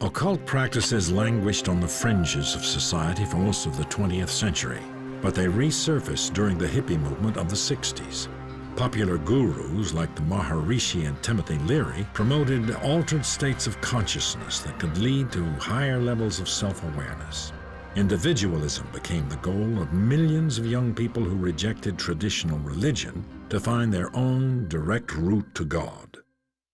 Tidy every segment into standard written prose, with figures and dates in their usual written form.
Occult practices languished on the fringes of society for most of the 20th century, but they resurfaced during the hippie movement of the 60s. Popular gurus like the Maharishi and Timothy Leary promoted altered states of consciousness that could lead to higher levels of self-awareness. Individualism became the goal of millions of young people who rejected traditional religion to find their own direct route to God.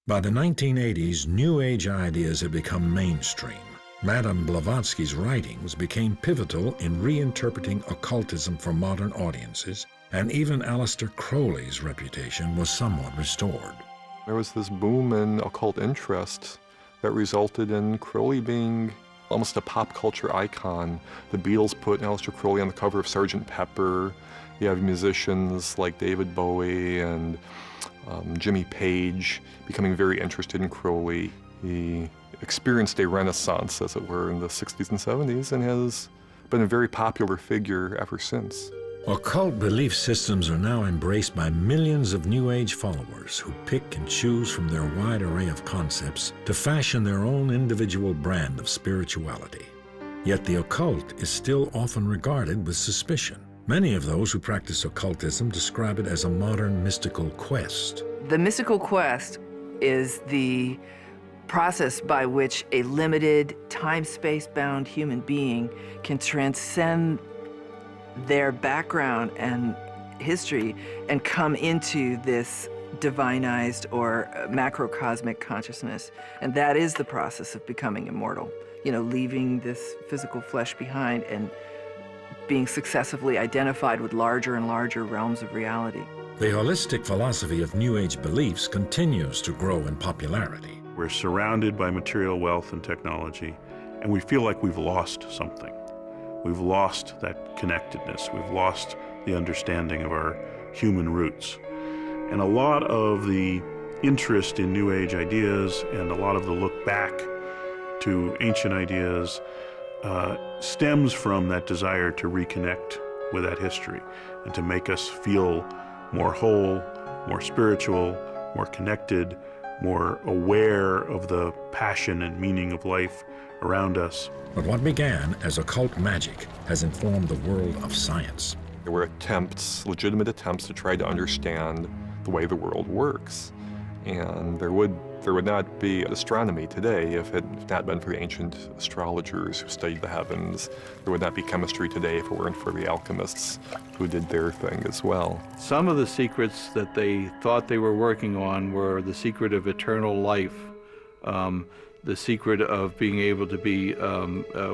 By the 1980s, New Age ideas had become mainstream. Madame Blavatsky's writings became pivotal in reinterpreting occultism for modern audiences, and even Aleister Crowley's reputation was somewhat restored. There was this boom in occult interest that resulted in Crowley being almost a pop culture icon. The Beatles put Aleister Crowley on the cover of Sgt. Pepper. You have musicians like David Bowie and Jimmy Page becoming very interested in Crowley. He experienced a renaissance, as it were, in the 60s and 70s and has been a very popular figure ever since. Occult belief systems are now embraced by millions of New Age followers who pick and choose from their wide array of concepts to fashion their own individual brand of spirituality. Yet the occult is still often regarded with suspicion. Many of those who practice occultism describe it as a modern mystical quest. The mystical quest is the process by which a limited, time-space-bound human being can transcend their background and history and come into this divinized or macrocosmic consciousness. And that is the process of becoming immortal. You know, leaving this physical flesh behind and being successively identified with larger and larger realms of reality. The holistic philosophy of New Age beliefs continues to grow in popularity. We're surrounded by material wealth and technology, and we feel like we've lost something. We've lost that connectedness. We've lost the understanding of our human roots. And a lot of the interest in New Age ideas and a lot of the look back to ancient ideas stems from that desire to reconnect with that history and to make us feel more whole, more spiritual, more connected, more aware of the passion and meaning of life around us. But what began as occult magic has informed the world of science. There were attempts, legitimate attempts, to try to understand the way the world works. And there would not be astronomy today if it had not been for the ancient astrologers who studied the heavens. There would not be chemistry today if it weren't for the alchemists who did their thing as well. Some of the secrets that they thought they were working on were the secret of eternal life, the secret of being able to be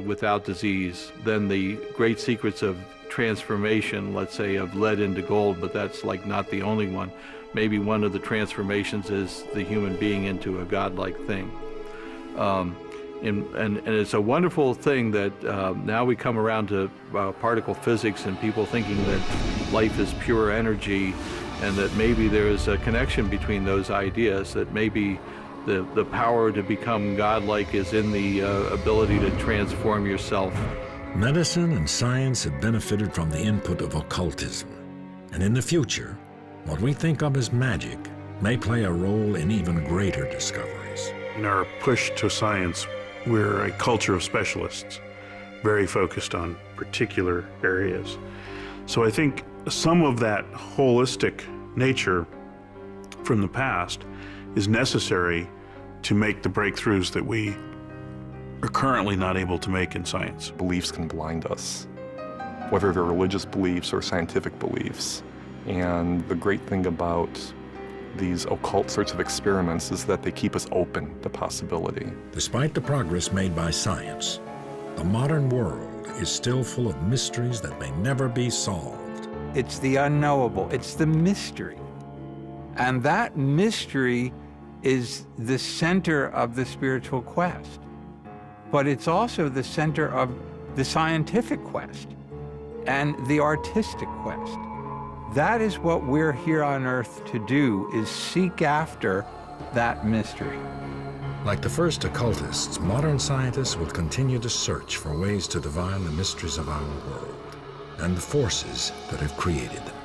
without disease, then the great secrets of transformation, let's say of lead into gold, but that's like not the only one. Maybe one of the transformations is the human being into a godlike thing. And it's a wonderful thing that now we come around to particle physics and people thinking that life is pure energy and that maybe there is a connection between those ideas, that maybe the power to become godlike is in the ability to transform yourself. Medicine and science have benefited from the input of occultism. And in the future, what we think of as magic may play a role in even greater discoveries. In our push to science, we're a culture of specialists, very focused on particular areas. So I think some of that holistic nature from the past is necessary to make the breakthroughs that we are currently not able to make in science. Beliefs can blind us, whether they're religious beliefs or scientific beliefs. And the great thing about these occult sorts of experiments is that they keep us open to possibility. Despite the progress made by science, the modern world is still full of mysteries that may never be solved. It's the unknowable, it's the mystery. And that mystery is the center of the spiritual quest. But it's also the center of the scientific quest and the artistic quest. That is what we're here on Earth to do, is seek after that mystery. Like the first occultists, modern scientists will continue to search for ways to divine the mysteries of our world and the forces that have created them.